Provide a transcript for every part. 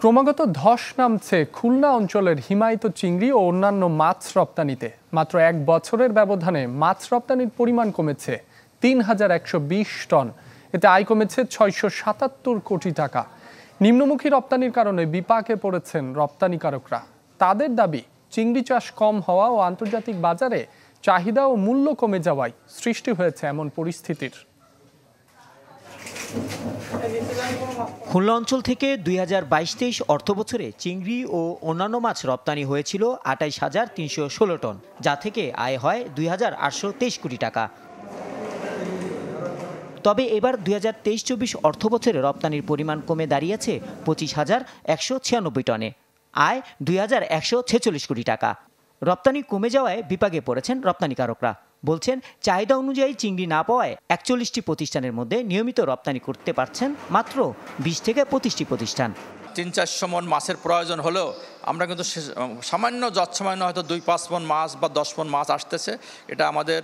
ক্রমাগত ধস নামছে খুলনা অঞ্চলের হিমায়িত চিংড়ি ও অন্যান্য মাছ রপ্তানিতে। মাত্র এক বছরের ব্যবধানে মাছ রপ্তানির পরিমাণ কমেছে ৩,১২০ টন। এতে আয় কমেছে ৬৭৭ কোটি টাকা। নিম্নমুখী রপ্তানির কারণে বিপাকে পড়েছেন রপ্তানিকারকরা। তাদের দাবি, চিংড়ি চাষ কম হওয়া ও আন্তর্জাতিক বাজারে চাহিদা ও মূল্য কমে যাওয়ায় সৃষ্টি হয়েছে এমন পরিস্থিতির। খুলনা অঞ্চল থেকে ২০২২-২৩ অর্থবছরে চিংড়ি ও অন্যান্য মাছ রপ্তানি হয়েছিল ২৮,৩১৬ টন, যা থেকে আয় হয় ২,৮২৩ কোটি টাকা। তবে এবার ২০২৩-২৪ অর্থবছরে রপ্তানির পরিমাণ কমে দাঁড়িয়েছে ২৫,১৯৬ টনে, আয় ২,১৪৬ কোটি টাকা। রপ্তানি কমে যাওয়ায় বিপাকে পড়েছেন রপ্তানিকারকরা। বলছেন, চাহিদা অনুযায়ী চিংড়ি না পাওয়ায় ৪১টি প্রতিষ্ঠানের মধ্যে নিয়মিত রপ্তানি করতে পারছেন মাত্র ২০ থেকে ২৫টি প্রতিষ্ঠান। ৩-৪০০ মণ মাছের প্রয়োজন হলেও আমরা কিন্তু সামান্য যৎসামান্য হয়তো ২-৫ মণ মাছ বা ১০ মণ মাছ আসতেছে। এটা আমাদের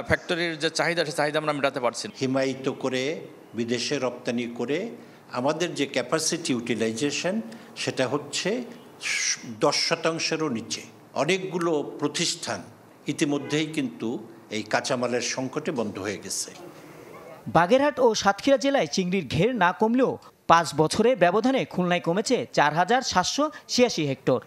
ফ্যাক্টরির যে চাহিদা, সে চাহিদা আমরা মেটাতে পারছি। হিমায়িত করে বিদেশে রপ্তানি করে আমাদের যে ক্যাপাসিটি ইউটিলাইজেশন, সেটা হচ্ছে ১০%-এরও নিচে। অনেকগুলো প্রতিষ্ঠান ইতিমধ্যেই কিন্তু এই কাঁচামালের সংকটে বন্ধ হয়ে গেছে। বাগেরহাট ও সাতক্ষীরা জেলায় চিংড়ির ঘের না কমলেও ৫ বছরের ব্যবধানে খুলনায় কমেছে ৪,৭৮৬ হেক্টর।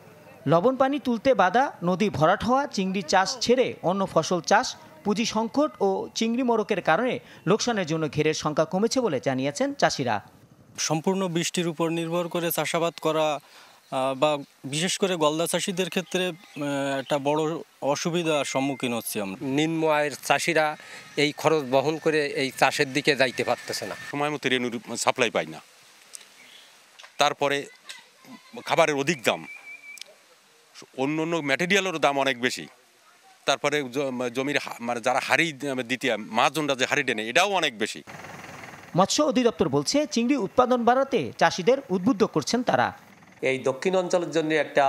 লবণ পানি তুলতে বাধা, নদী ভরাট হওয়া, চিংড়ি চাষ ছেড়ে অন্য ফসল চাষ, পুঁজি সংকট ও চিংড়ি মোড়কের কারণে লোকসানের জন্য ঘেরের সংখ্যা কমেছে বলে জানিয়েছেন চাষিরা। সম্পূর্ণ বৃষ্টির উপর নির্ভর করে চাষাবাদ করা বা বিশেষ করে গলদা চাষিদের ক্ষেত্রে একটা বড় অসুবিধার সম্মুখীন হচ্ছি আমরা। নিম্ন আয়ের চাষিরা এই খরচ বহন করে এই চাষের দিকে যাইতে পারতেছে না। সময় মতো রেনুর সাপ্লাই পাই না, তারপরে খাবারের অধিক দাম, অন্য অন্য ম্যাটেরিয়ালেরও দাম অনেক বেশি, তারপরে জমির মানে যারা হাড়ি দিতে মাছজনরা যে হাড়ি টেনে, এটাও অনেক বেশি। মৎস্য অধিদপ্তর বলছে, চিংড়ি উৎপাদন বাড়াতে চাষিদের উদ্বুদ্ধ করছেন তারা। এই দক্ষিণ অঞ্চলের জন্য একটা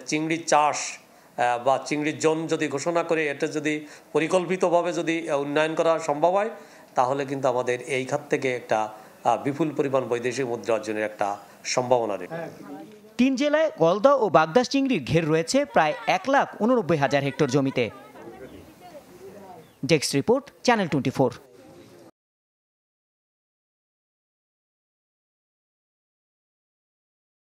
চিংড়ি চাষ বা চিংড়ির জোন যদি ঘোষণা করে এটা যদি পরিকল্পিতভাবে যদি উন্নয়ন করা সম্ভব হয়, তাহলে কিন্তু আমাদের এই খাত থেকে একটা বিপুল পরিমাণ বৈদেশিক মুদ্রা অর্জনের একটা সম্ভাবনা রয়েছে। ৩ জেলায় গলদা ও বাগদা চিংড়ির ঘের রয়েছে প্রায় ১,৮৯,০০০ হেক্টর জমিতে। Desk report, channel 24।